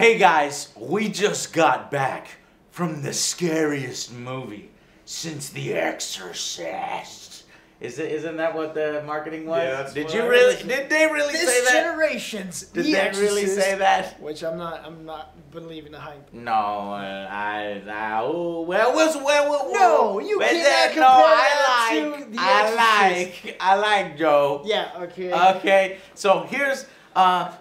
Hey guys, we just got back from the scariest movie since The Exorcist. Isn't that what the marketing was? Yeah, Did they really say that? This generation's Did they really say that? Which I'm not believing the hype. No, no, you can't compare that to The Exorcist. I like Joe. Yeah, okay. Okay, so here's,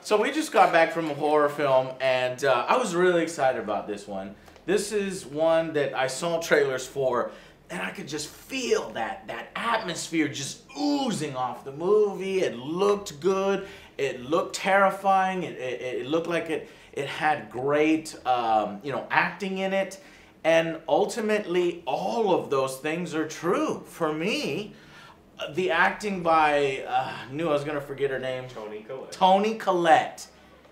so we just got back from a horror film, and I was really excited about this one. This is one that I saw trailers for, and I could just feel that atmosphere just oozing off the movie. It looked good. It looked terrifying. It looked like it had great, acting in it. And ultimately, all of those things are true. For me, the acting by, knew I was going to forget her name. Toni Collette.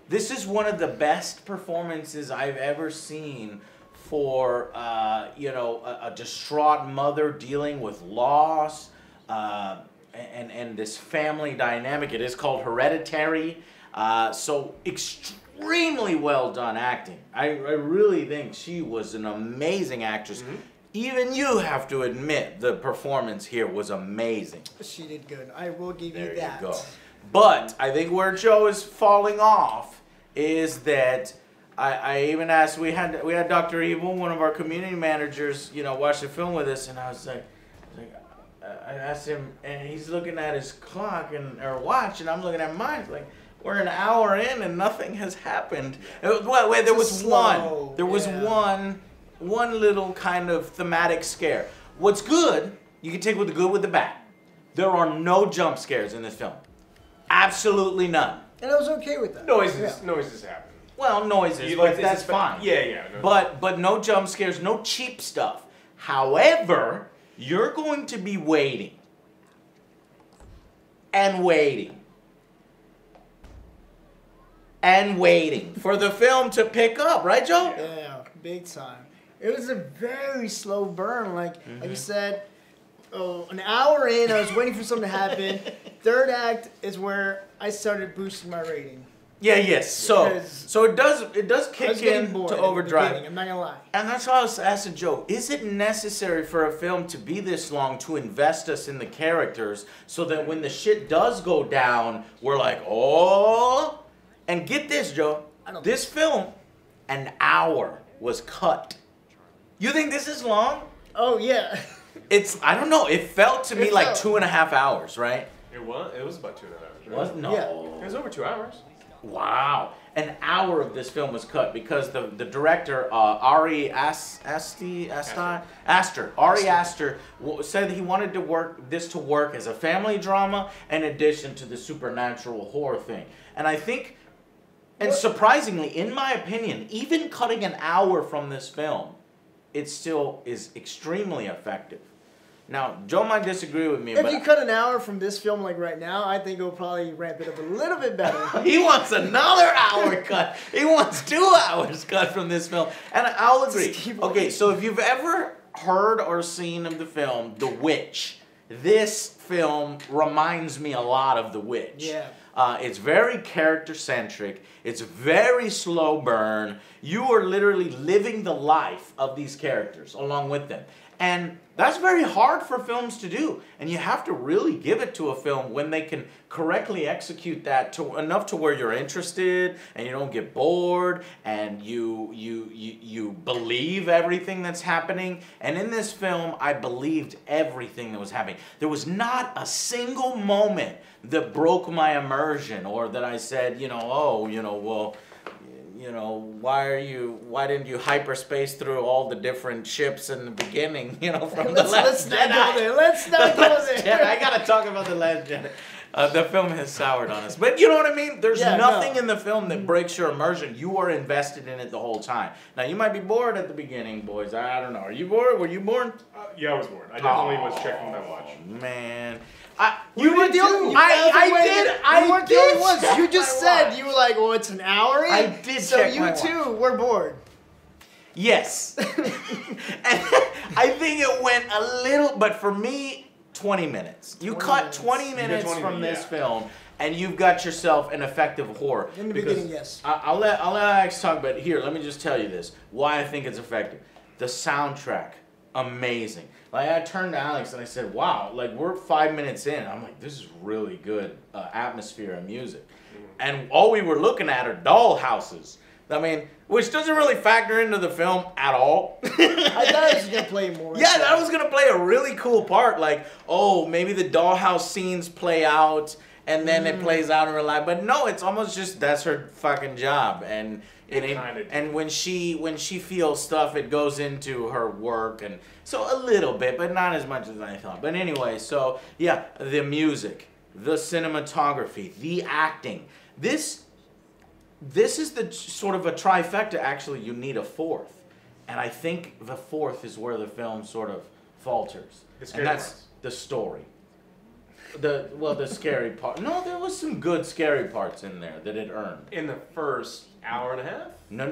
This is one of the best performances I've ever seen for, a distraught mother dealing with loss and this family dynamic. It is called Hereditary. So extremely well done acting. I really think she was an amazing actress. Mm-hmm. Even you have to admit the performance here was amazing. She did good. I will give you that. There you go. But I think where Joe is falling off is that I even asked, we had Dr. Evil, one of our community managers, watch the film with us, and I was like, I asked him, and he's looking at his clock or watch, and I'm looking at mine. It's like, we're an hour in and nothing has happened. Well, there was one. There was one little kind of thematic scare. What's good, you can take with the good with the bad. There are no jump scares in this film. Absolutely none. And I was okay with that. Noises happen. Well, noises, but that's fine. Yeah. But no jump scares, no cheap stuff. However, you're going to be waiting. And waiting. And waiting for the film to pick up, right, Joe? Yeah, big time. It was a very slow burn. Like you said, an hour in, I was waiting for something to happen. Third act is where I started boosting my rating. Yes. So it does kick in to overdrive. I'm not gonna lie. And that's why I was asking Joe, is it necessary for a film to be this long to invest us in the characters so that when the shit does go down, we're like, oh. And get this, Joe. This film, an hour was cut. You think this is long? Oh, yeah. I don't know. It felt to me like 2.5 hours, right? It was about 2.5 hours. Right? Was? No. Yeah. It was over 2 hours. Wow. An hour of this film was cut because the director, Ari Aster, said he wanted this to work as a family drama in addition to the supernatural horror thing. And I think, and surprisingly, in my opinion, even cutting an hour from this film, it still is extremely effective. Now, Joe might disagree with me, if you cut an hour from this film like right now, I think it'll probably ramp it up a little bit better. He wants another hour cut. He wants 2 hours cut from this film. And I'll agree. Okay, so if you've ever heard or seen of the film The Witch, this film reminds me a lot of The Witch. Yeah. It's very character-centric. It's very slow burn. You are literally living the life of these characters along with them. And that's very hard for films to do. And you have to really give it to a film when they can correctly execute that enough to where you're interested and you don't get bored and you believe everything that's happening. And in this film, I believed everything that was happening. There was not a single moment that broke my immersion or that I said, why didn't you hyperspace through all the different ships in the beginning, from the Last Jedi? Let's not go there. I gotta talk about the Last Jedi. The film has soured on us. But you know what I mean? There's nothing in the film that breaks your immersion. You are invested in it the whole time. Now, you might be bored at the beginning, boys. I don't know. Are you bored? Were you bored? Yeah, I was bored. I definitely was checking my watch. Man. You were the only ones. You just said, you were like, well, it's an hour in. I did check my watch. So you too were bored. Yes. And I think it went a little, but for me, 20 minutes. You 20 cut minutes. 20 minutes 20 from this yeah. film, and you've got yourself an effective horror. In the Because beginning, yes. I'll let Alex talk, but here, let me just tell you this. Why I think it's effective. The soundtrack, amazing. Like, I turned to Alex and I said, wow, like, we're 5 minutes in. I'm like, this is really good atmosphere and music. And all we were looking at are doll houses. I mean, which doesn't really factor into the film at all. I thought it was going to play more. Yeah, that was going to play a really cool part. Like, oh, maybe the dollhouse scenes play out and then it plays out in real life. But no, it's almost just that's her fucking job. And when she feels stuff, it goes into her work. And so a little bit, but not as much as I thought. But anyway, so yeah, the music, the cinematography, the acting. This is the sort of a trifecta. Actually, you need a fourth. And I think the fourth is where the film sort of falters. And that's the story. The scary part. No, there was some good scary parts in there that it earned. In the first hour and a half? No.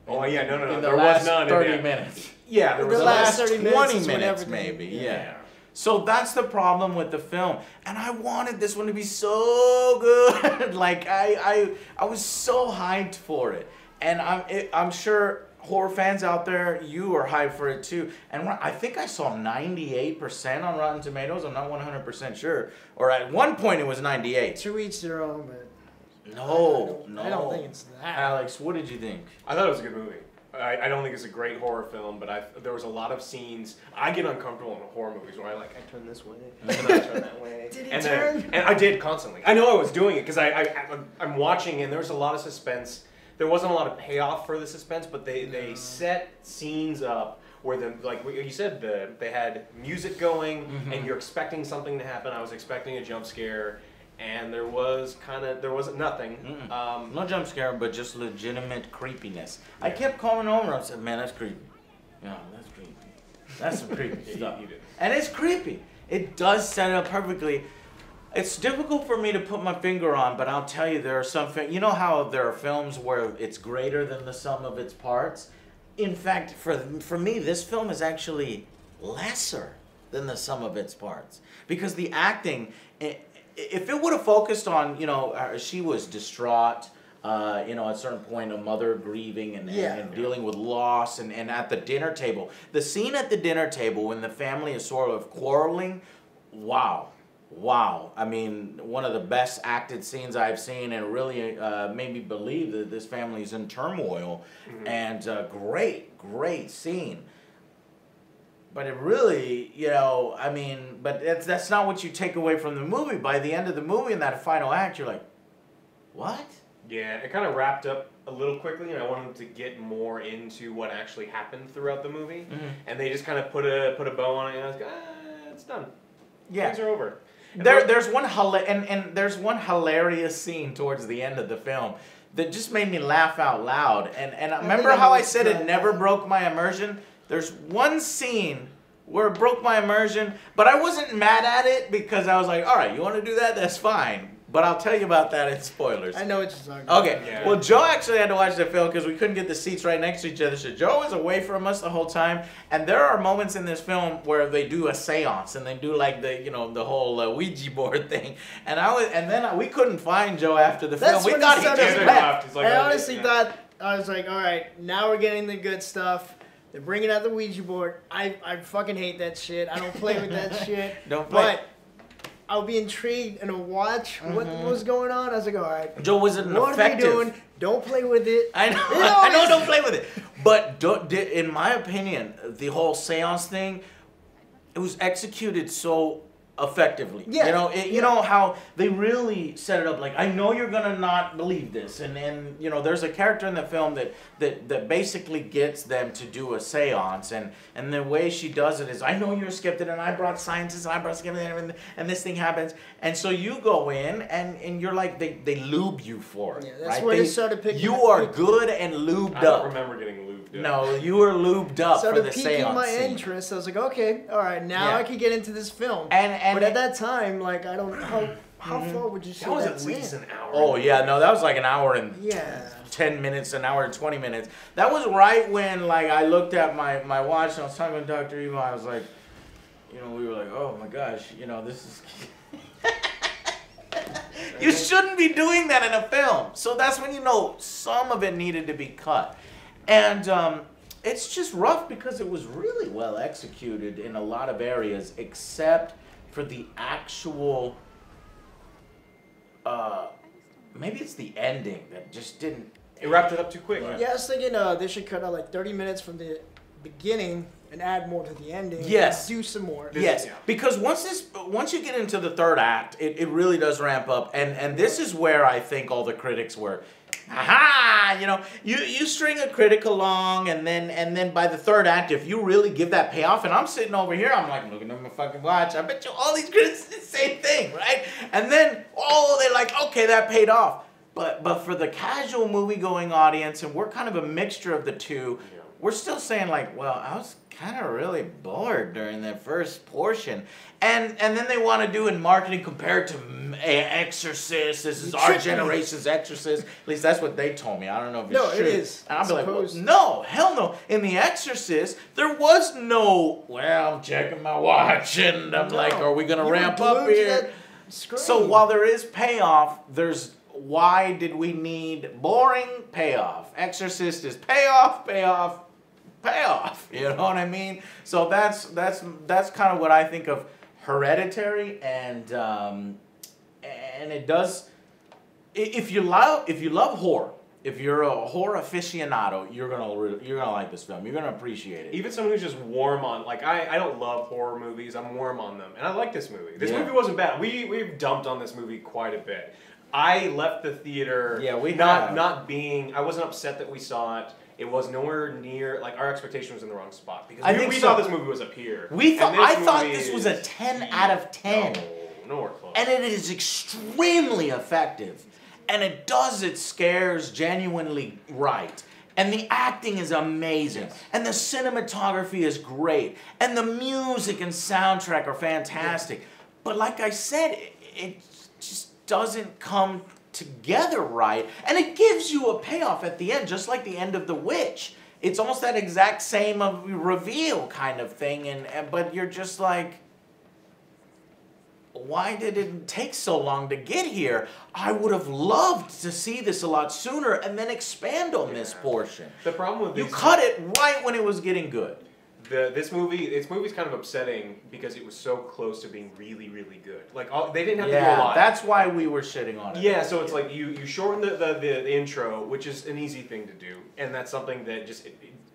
Oh, yeah, no. In the There last was none 30 minutes. Yeah, there was The The last last 30 20 minutes is when minutes, everything- maybe. yeah. Yeah. So that's the problem with the film. And I wanted this one to be so good. Like, I was so hyped for it. And I'm sure horror fans out there, you are hyped for it too. And I think I saw 98% on Rotten Tomatoes. I'm not 100% sure. Or at one point it was 98. To each their own, but No. I don't think it's that. Alex, what did you think? I thought it was a good movie. I don't think it's a great horror film, but there was a lot of scenes. I get uncomfortable in horror movies where I turn this way and then I turn that way. Did he and turn? And I did constantly. I know I was doing it because I'm watching and there was a lot of suspense. There wasn't a lot of payoff for the suspense, but they set scenes up where like you said, they had music going and you're expecting something to happen. I was expecting a jump scare. And there wasn't nothing. No jump scare, but just legitimate creepiness. I kept calling over. I said, "Man, that's creepy. Yeah, that's creepy. That's some creepy stuff." You did. And it's creepy. It does set it up perfectly. It's difficult for me to put my finger on, but I'll tell you, there are some. You know how there are films where it's greater than the sum of its parts. In fact, for me, this film is actually lesser than the sum of its parts because the acting. If it would have focused on, she was distraught, at a certain point, a mother grieving and dealing with loss and at the dinner table. The scene at the dinner table when the family is sort of quarreling, wow. I mean, one of the best acted scenes I've seen and really made me believe that this family is in turmoil. And great scene. But it really, but that's not what you take away from the movie. By the end of the movie, in that final act, you're like, what? Yeah, it kind of wrapped up a little quickly, and I wanted to get more into what actually happened throughout the movie. And they just kind of put a bow on it, and I was like, it's done. Yeah. Things are over. There's one hilarious scene towards the end of the film that just made me laugh out loud. And remember how I said it never broke my immersion? There's one scene where it broke my immersion, but I wasn't mad at it because I was like, all right, you want to do that? That's fine. But I'll tell you about that in spoilers. I know what you're talking about. Okay. Yeah. Well, Joe actually had to watch the film because we couldn't get the seats right next to each other. So Joe was away from us the whole time. And there are moments in this film where they do a seance and they do like the whole Ouija board thing. And we couldn't find Joe after the film. We when thought he he started just to left. Like, I honestly thought, I was like, all right, now we're getting the good stuff. They're bringing out the Ouija board. I fucking hate that shit. I don't play with that shit. Don't play. But I'll be intrigued and I'll watch what was going on. I was like, all right. Joe wasn't What effective. are you doing? Don't play with it. I know, don't play with it. But in my opinion, the whole seance thing, it was executed so effectively. Yeah. You know how they really set it up. Like, I know you're gonna not believe this, and there's a character in the film that basically gets them to do a seance, and the way she does it is, I know you're a skeptic, and I brought scientists, and I brought skeptics, and this thing happens, and so you go in, and you're like, they lube you for it. Yeah, that's right? where they started picking. You are good and lubed I don't up. remember getting lubed up. No, you were lubed up for Started the piquing seance my scene. interest. I was like, okay, all right, now Yeah. I can get into this film. And but at that time, like, I don't know how far would you say That was that's at least in? an hour. Oh yeah, no, that was like an hour and Yeah. 10 minutes, an hour and 20 minutes. That was right when, like, I looked at my watch and I was talking to Dr. Eva. I was like, you know, we were like, oh my gosh, you know, this is. You shouldn't be doing that in a film. So that's when you know some of it needed to be cut. And it's just rough because it was really well executed in a lot of areas, except for the actual, maybe it's the ending that just didn't. It wrapped it up too quick. Yeah, I was thinking they should cut out like 30 minutes from the beginning and add more to the ending. Yes. Do some more. Yes, Yeah. because once you get into the third act, it really does ramp up, and this is where I think all the critics were, aha, you know, you string a critic along, and then by the third act, if you really give that payoff, and I'm sitting over here, I'm like looking at my fucking watch, I bet you all these critics did the same thing, right? And then they're like, okay, that paid off, but for the casual movie-going audience, and we're kind of a mixture of the two. Yeah. We're still saying like, well, I was kind of really bored during that first portion, and then they want to do in marketing compared to Exorcist. This is our generation's Exorcist. At least that's what they told me. I don't know if it's No, true. it is. And I'll be like, well, no, hell no. In the Exorcist, there was no. Well, I'm checking my watch, and I'm like, are we gonna ramp up here? So while there is payoff, there's. Why did we need boring payoff? Exorcist is payoff, payoff, payoff. You know what I mean? So that's kind of what I think of Hereditary, and it does. If you love horror, if you're a horror aficionado, you're gonna like this film. You're gonna appreciate it. Even someone who's just warm on, like, I don't love horror movies. I'm warm on them, and I like this movie. This movie wasn't bad. We've dumped on this movie quite a bit. I left the theater not being. I wasn't upset that we saw it. It was nowhere near, like, our expectation was in the wrong spot, because we thought this movie was up here. I thought this was a 10 out of 10. No, nowhere close. And it is extremely effective. And it does its scares genuinely right. And the acting is amazing. Yes. And the cinematography is great. And the music and soundtrack are fantastic. Yes. But like I said, it just doesn't come together right. And it gives you a payoff at the end, just like the end of The Witch. It's almost that exact same reveal kind of thing. But you're just like, why did it take so long to get here? I would have loved to see this a lot sooner and then expand on this portion. The problem with you cut it right when it was getting good. This movie's kind of upsetting because it was so close to being really, really good. Like, they didn't have to do a lot. That's why we were shitting on it. Yeah, so it's like you shorten the intro, which is an easy thing to do, and that's something that just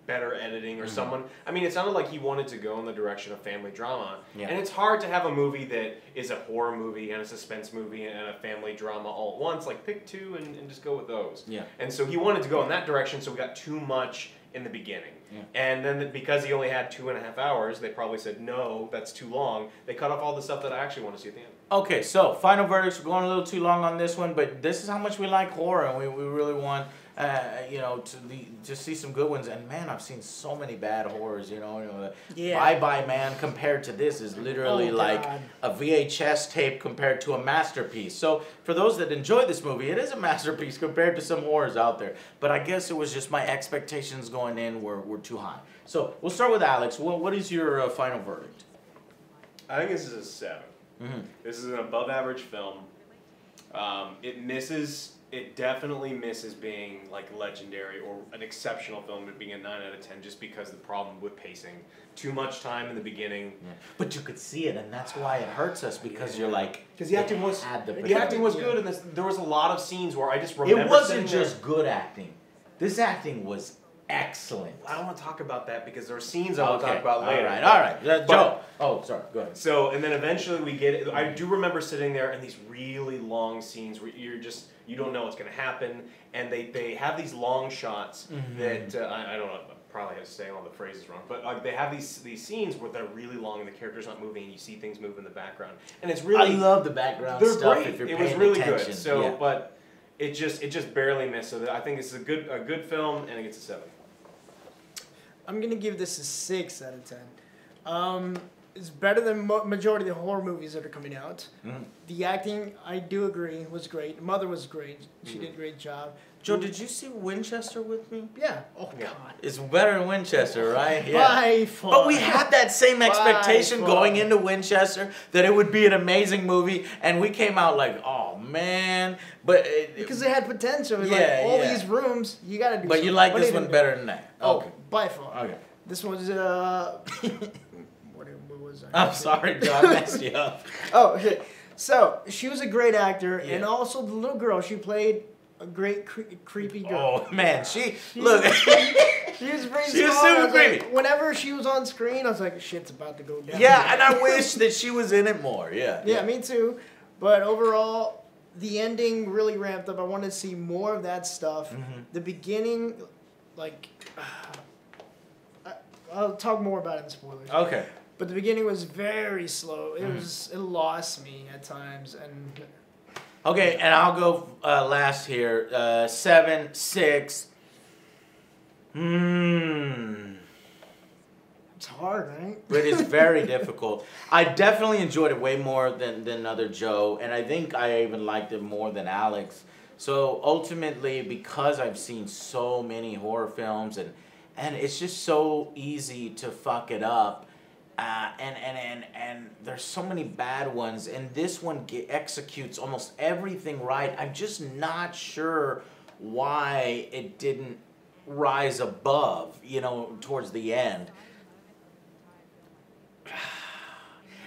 better editing or someone. I mean, it sounded like he wanted to go in the direction of family drama, and it's hard to have a movie that is a horror movie and a suspense movie and a family drama all at once. Like, pick two and just go with those. Yeah. And so he wanted to go in that direction, so we got too much in the beginning. Yeah. And then because he only had 2.5 hours, they probably said, no, that's too long. They cut off all the stuff that I actually want to see at the end. Okay, so final verdicts. We're going a little too long on this one, but this is how much we like horror, and we really want to see some good ones. And man, I've seen so many bad horrors. Bye Bye Man compared to this is literally like a VHS tape compared to a masterpiece. So for those that enjoy this movie, it is a masterpiece compared to some horrors out there. But I guess it was just my expectations going in were too high. So we'll start with Alex. What is your final verdict? I think this is a 7. Mm-hmm. This is an above-average film. It definitely misses being like legendary or an exceptional film, but being a 9 out of 10 just because the problem with pacing. Too much time in the beginning. Yeah. But you could see it, and that's why it hurts us, because you're like... Because the acting was good, and there was a lot of scenes where I just remember... It wasn't just good acting. This acting was excellent. I don't want to talk about that because there are scenes I will talk about later. All right. Joe. Oh, sorry. Go ahead. So, and then eventually we get it. I do remember sitting there and these really long scenes where you don't know what's going to happen, and they have these long shots that I don't know. Probably have to say all the phrases wrong, but they have these scenes where they're really long and the character's not moving, and you see things move in the background, and it's really. I love the background stuff. Great. If you're it paying was really attention. Good. So, but it just barely missed. So I think it's a good film, and it gets a 7. I'm gonna give this a 6 out of 10. is better than majority of the horror movies that are coming out. Mm. The acting, I do agree, was great. The mother was great. She did a great job. Joe, did you see Winchester with me? Yeah. Oh, Yeah. God. It's better than Winchester, right? Yeah. By far. But we had that same expectation By going far. into Winchester that it would be an amazing movie, and we came out like, oh man. But Because they had potential. Yeah, Like, all yeah. these rooms, you got to do but something. you like But this they one didn't better do than that. it. Oh, Okay. by far. Okay. This was, what was I? I'm sorry, Joe. I messed you up. Oh, okay. So, she was a great actor, Yeah. and also the little girl, she played a great creepy girl. Oh man, look. She was pretty She was small. super I was like, creepy. whenever she was on screen, I was like, shit's about to go down. Yeah, and I wish that she was in it more. Yeah. Yeah, me too. But overall, the ending really ramped up. I wanted to see more of that stuff. Mhm. The beginning, like, I'll talk more about it in spoilers. Okay. But the beginning was very slow. It lost me at times, and Okay, and I'll go last here. 7, 6. it's hard, right? It is very difficult. I definitely enjoyed it way more than OtherJoe, and I think I even liked it more than Alex. So ultimately, because I've seen so many horror films, and it's just so easy to fuck it up, and there's so many bad ones, and this one executes almost everything right. I'm just not sure why it didn't rise above, towards the end.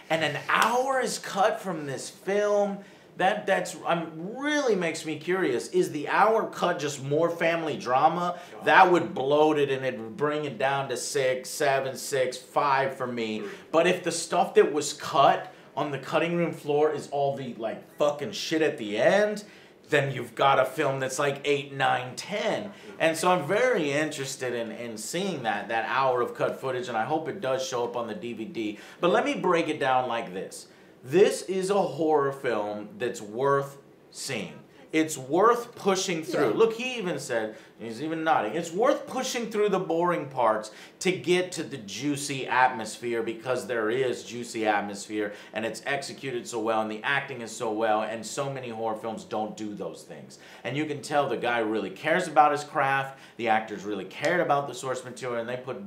And an hour is cut from this film. That's really makes me curious. Is the hour cut just more family drama? That would bloat it, and it would bring it down to 6, 7, 6, 5 for me. But if the stuff that was cut on the cutting room floor is all the like fucking shit at the end, then you've got a film that's like 8, 9, 10. And so I'm very interested in seeing that hour of cut footage, and I hope it does show up on the DVD. But let me break it down like this. This is a horror film that's worth seeing. It's worth pushing through. Yeah. Look, he even said, he's even nodding, it's worth pushing through the boring parts to get to the juicy atmosphere, because there is juicy atmosphere, and it's executed so well, and the acting is so well, and so many horror films don't do those things. And you can tell the guy really cares about his craft, the actors really cared about the source material, and they put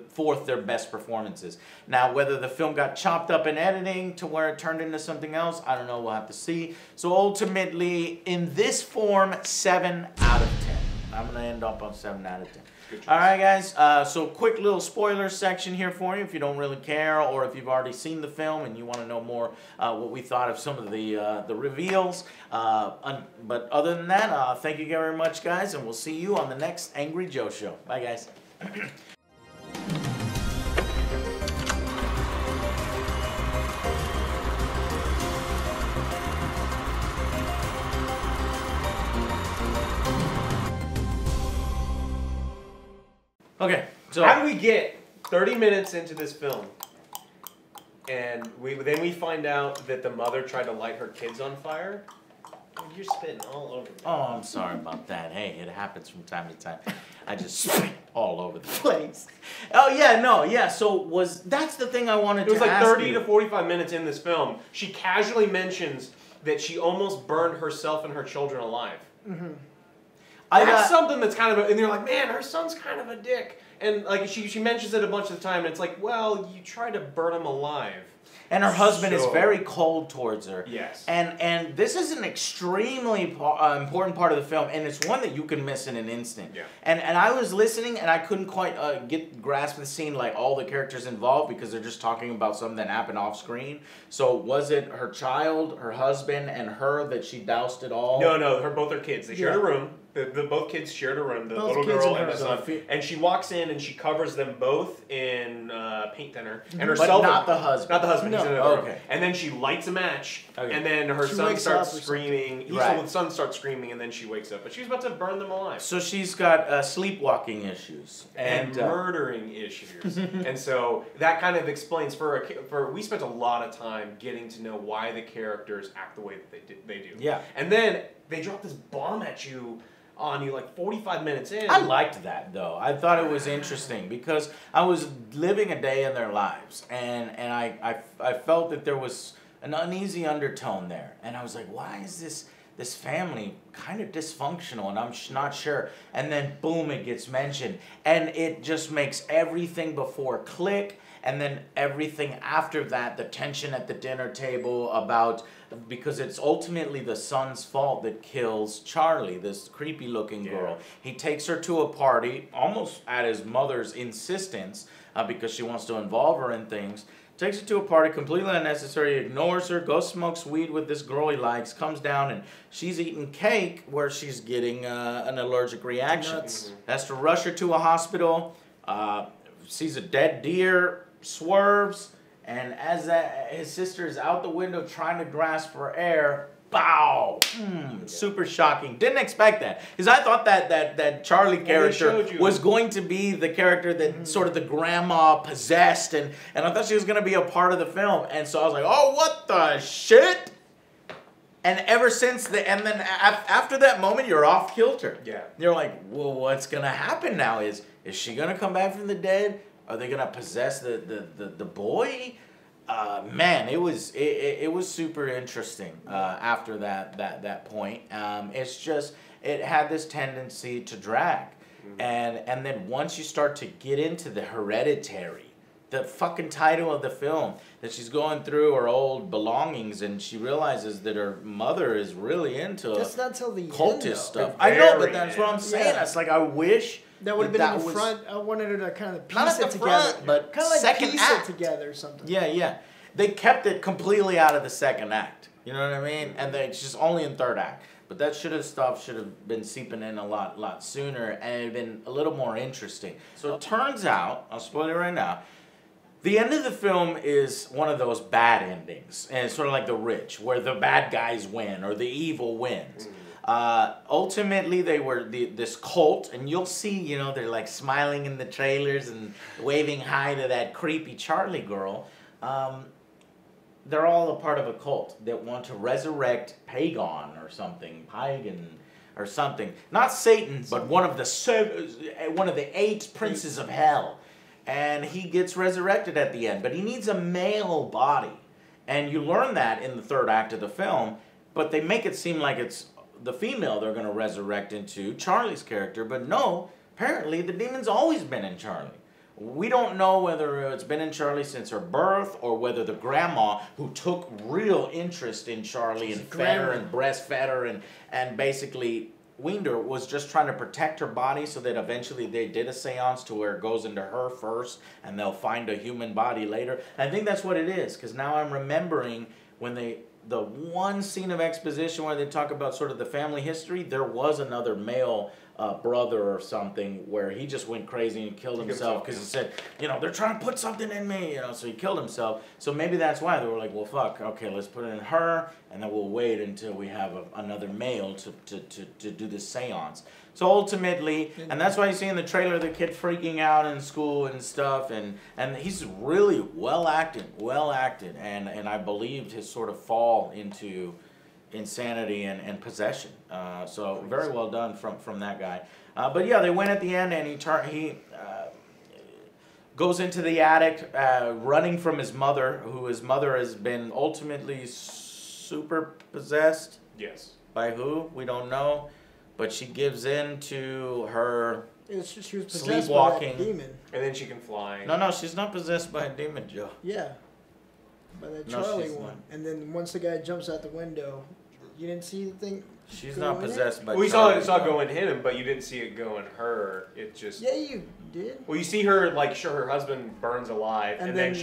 forth their best performances. Now, whether the film got chopped up in editing to where it turned into something else, I don't know, we'll have to see. So ultimately, in this form, 7 out of 10. I'm going to end up on 7 out of 10. All right, guys, so quick little spoiler section here for you if you don't really care, or if you've already seen the film and you want to know more what we thought of some of the reveals. But other than that, thank you very much, guys, and we'll see you on the next Angry Joe show. Bye, guys. Okay, so How do we get 30 minutes into this film, and then we find out that the mother tried to light her kids on fire? And you're spitting all over me. Oh, I'm sorry about that. Hey, it happens from time to time. I just spit all over the place. Oh yeah, no, yeah. So that's the thing I wanted to ask you. It was like 30 to 45 minutes in this film. She casually mentions that she almost burned herself and her children alive. Mm-hmm. That's something that's kind of, and they're like, man, her son's kind of a dick. And like she mentions it a bunch of the time, and it's like, well, you tried to burn him alive. And her husband is very cold towards her. Yes. And this is an extremely important part of the film, and it's one that you can miss in an instant. Yeah. And I was listening, and I couldn't quite grasp the scene, like all the characters involved, because they're just talking about something that happened off screen. So was it her child, her husband, and her that she doused it all? No, both her kids. They shared a room. Both kids shared a room, the Both little kids girl and and the her. son. And she walks in and she covers them both in paint thinner. And But herself. not the husband. Not the husband. No. He's in another room. Okay. And then she lights a match. Okay. And then her She son wakes starts up or screaming. Right. The son starts screaming, and then she wakes up. But she was about to burn them alive. So she's got sleepwalking issues. And murdering issues. And so that kind of explains we spent a lot of time getting to know why the characters act the way that they do. Yeah. And then they drop this bomb at you on you like 45 minutes in. I liked that though. I thought it was interesting because I was living a day in their lives, and I felt that there was an uneasy undertone there, and I was like, why is this family kind of dysfunctional, and I'm not sure. And then boom, it gets mentioned, and it just makes everything before click, and then everything after that, the tension at the dinner table about, because it's ultimately the son's fault that kills Charlie, this creepy looking girl. He takes her to a party, almost at his mother's insistence, because she wants to involve her in things. Takes her to a party, completely unnecessary, ignores her, goes smokes weed with this girl he likes, comes down, and she's eating cake where she's getting an allergic reaction. Has to rush her to a hospital, sees a dead deer, swerves, and as his sister is out the window trying to grasp for air, bow! Super shocking. Didn't expect that. Because I thought that Charlie character was going to be the character that sort of the grandma possessed, and I thought she was going to be a part of the film. And so I was like, oh, what the shit? And ever since and then after that moment, you're off kilter. Yeah. You're like, well, what's going to happen now? Is she going to come back from the dead? Are they going to possess the boy? Man, it was super interesting after that point. It's just, it had this tendency to drag. And then once you start to get into the Hereditary, the fucking title of the film, that she's going through her old belongings and she realizes that her mother is really into That's not till the cultist end, stuff. I I know, but that's what I'm saying. Yeah. It's like, I wish that would have been in the front. I wanted her to kind of piece not at it the together, front, but kind of like second piece act. it together or something. Yeah. They kept it completely out of the second act. You know what I mean? And it's just only in third act. But that should have been seeping in a lot sooner, and it'd been a little more interesting. So it turns out, I'll spoil it right now, the end of the film is one of those bad endings, and it's sort of like The Rich, where the bad guys win or the evil wins. Ultimately, they were this cult, and you'll see, they're like smiling in the trailers and waving hi to that creepy Charlie girl. They're all a part of a cult that want to resurrect Pagan or something, not Satan, but one of the 8 princes of hell. And he gets resurrected at the end, but he needs a male body. And you learn that in the third act of the film, but they make it seem like it's the female they're going to resurrect into, Charlie's character, but no, apparently the demon's always been in Charlie. We don't know whether it's been in Charlie since her birth, or whether the grandma, who took real interest in Charlie and fed her and breastfed her and basically weaned her, was just trying to protect her body so that eventually they did a seance to where it goes into her first and they'll find a human body later. And I think that's what it is, because now I'm remembering when the one scene of exposition where they talk about sort of the family history, there was another male brother or something where he just went crazy and killed himself because he said, they're trying to put something in me, so he killed himself. So maybe that's why they were like, well, fuck, okay, let's put it in her, and then we'll wait until we have another male to do this seance. So ultimately, and that's why you see in the trailer the kid freaking out in school and stuff, and he's really well acted, and I believed his sort of fall into insanity and possession. So very well done from that guy. But yeah, they win at the end, and he goes into the attic, running from his mother, his mother has been ultimately super possessed. Yes. By who? We don't know. But she gives in to her she was possessed sleepwalking. by that demon. And then she can fly. No, she's not possessed by a demon, Joe. Yeah. By that Charlie one. Not. And then once the guy jumps out the window, you didn't see the thing? She's not possessed by We Charlie. saw it go in him, but you didn't see it go in her. It just... Yeah, you did. Well, you see her, her husband burns alive, and then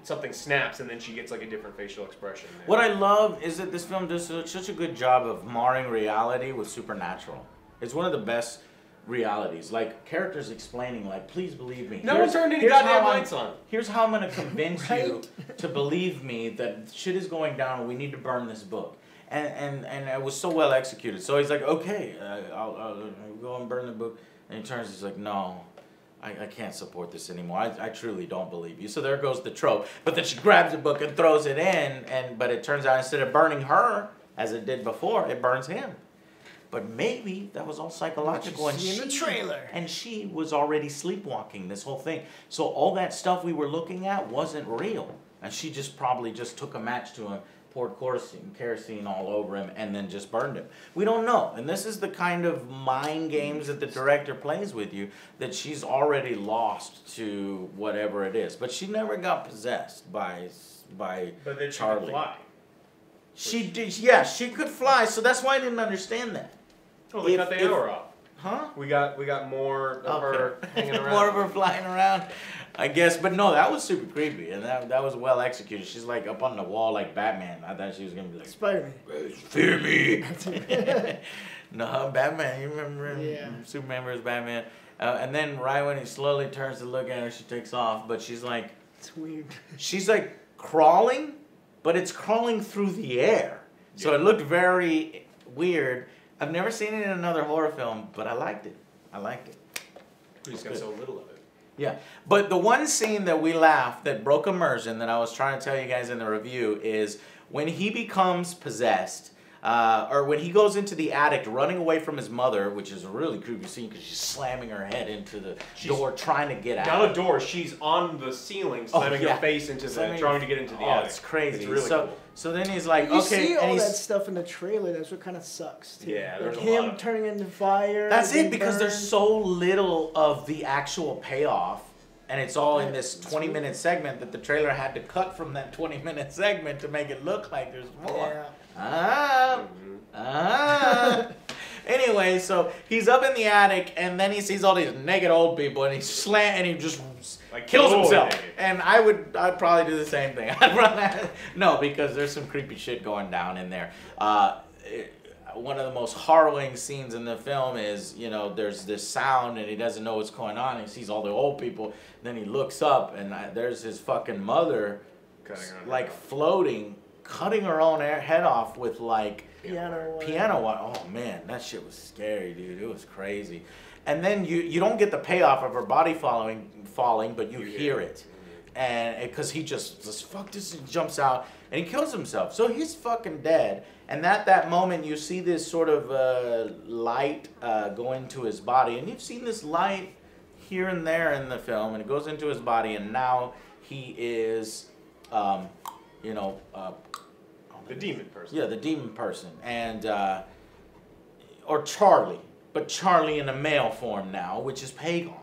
something snaps, and then she gets, a different facial expression. What I love is that this film does such a good job of marring reality with supernatural. It's one of the best realities. Characters explaining, please believe me. No one turned any goddamn lights on. Here's how I'm going to convince you to believe me that shit is going down and we need to burn this book. And it was so well executed. So he's like, okay, I'll go and burn the book. And he turns, he's like, no, I can't support this anymore. I truly don't believe you. So there goes the trope. But then she grabs the book and throws it in. But it turns out instead of burning her, as it did before, it burns him. But maybe that was all psychological, and in the trailer. And she was already sleepwalking this whole thing. So all that stuff we were looking at wasn't real, and she just probably just took a match to him, poured kerosene all over him, and then just burned him. We don't know. And this is the kind of mind games that the director plays with you, that she's already lost to whatever it is. But she never got possessed by But then she Charlie. could fly. She did, yeah, she could fly, so that's why I didn't understand that. Oh, they cut the hour off. Huh? We got more of her hanging around. More of her flying around, I guess. But no, that was super creepy, and that was well executed. She's like up on the wall like Batman. I thought she was gonna be like Spider-Man. Fear me. No, Batman. You remember? Yeah. Superman vs. Batman. And then right when he slowly turns to look at her, she takes off. But she's like, It's weird. she's like crawling, but it's crawling through the air. So it looked very weird. I've never seen it in another horror film, but I liked it. I liked it. We just got so little of it. Yeah, but the one scene that we laughed, that broke immersion, that I was trying to tell you guys in the review, is when he becomes possessed, or when he goes into the attic running away from his mother, which is a really creepy scene because she's slamming her head into the door trying to get out. Not a door, she's on the ceiling slamming her face into trying to get into the attic. It's crazy. It's really cool. So then he's like, You okay, see all and that he's... stuff in the trailer. That's what kind of sucks. Too. Yeah, there's like a lot him of... turning into fire. That's it, because burned. there's so little of the actual payoff, and it's all in this 20-minute segment that the trailer had to cut from that 20-minute segment to make it look like there's more. Yeah. Anyway, so he's up in the attic, and then he sees all these naked old people, and he just Like, kills totally himself. naked. And I'd probably do the same thing. I'd run that. No, because there's some creepy shit going down in there. One of the most harrowing scenes in the film is, you know, there's this sound, and he doesn't know what's going on. He sees all the old people. Then he looks up, and there's his fucking mother, like floating, cutting her own head off with like piano wire. Oh man, that shit was scary, dude. It was crazy. And then you don't get the payoff of her body falling, but you hear it. And because he just fuck this, and jumps out and he kills himself. So he's fucking dead. And at that moment, you see this sort of light go into his body, and you've seen this light here and there in the film, and it goes into his body, and now he is, you know, the demon person. Yeah, the demon person, and or Charlie, but Charlie in a male form now, which is Pagon.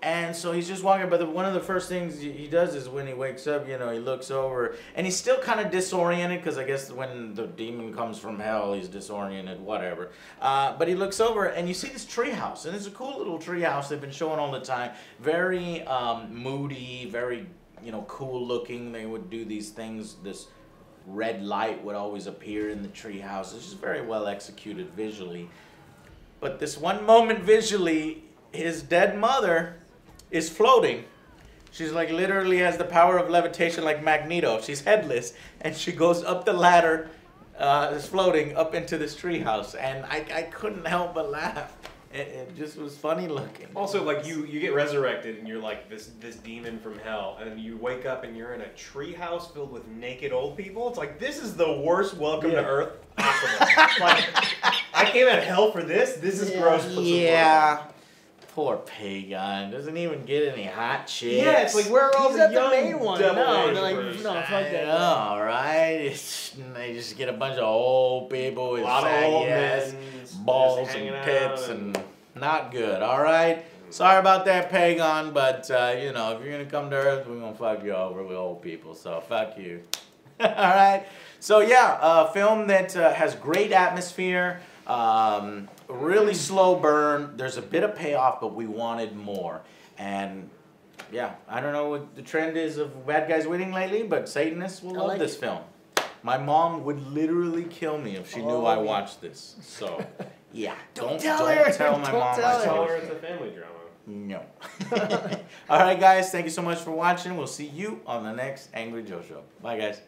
And so he's just walking, but one of the first things he does is when he wakes up, you know, he looks over, and he's still kind of disoriented, because I guess when the demon comes from hell, he's disoriented, whatever. But he looks over, and you see this treehouse, and it's a cool little treehouse they've been showing all the time. Very moody, very, you know, cool looking. They would do these things, this red light would always appear in the treehouse. It's just very well executed visually. But this one moment visually, his dead mother is floating. She's like literally has the power of levitation like Magneto. She's headless, and she goes up the ladder, is floating up into this treehouse, and I couldn't help but laugh. It just was funny looking. Also, like you get resurrected and you're like this demon from hell, and you wake up and you're in a treehouse filled with naked old people. It's like, this is the worst welcome to Earth possible. Like, I came out of hell for this. This is gross. Put some Yeah. Poor Pagan. Doesn't even get any hot chicks. Yeah, it's like, where are all He's the at the young main one. devil No, they're like, worshippers? no, fuck I that. know, right? They just get a bunch of old people with A lot of old saggy ass men balls just hanging and out pits and not good. All right. Sorry about that, Pagan, but you know, if you're gonna come to Earth, we're gonna fuck you over with old people. So fuck you. All right. So yeah, a film that has great atmosphere. Really slow burn. There's a bit of payoff, but we wanted more. And yeah, I don't know what the trend is of bad guys winning lately, but Satanists will love this film. My mom would literally kill me if she knew I watched this. So yeah, don't tell my mom. Tell her it's a family drama. No. All right, guys. Thank you so much for watching. We'll see you on the next Angry Joe Show. Bye, guys.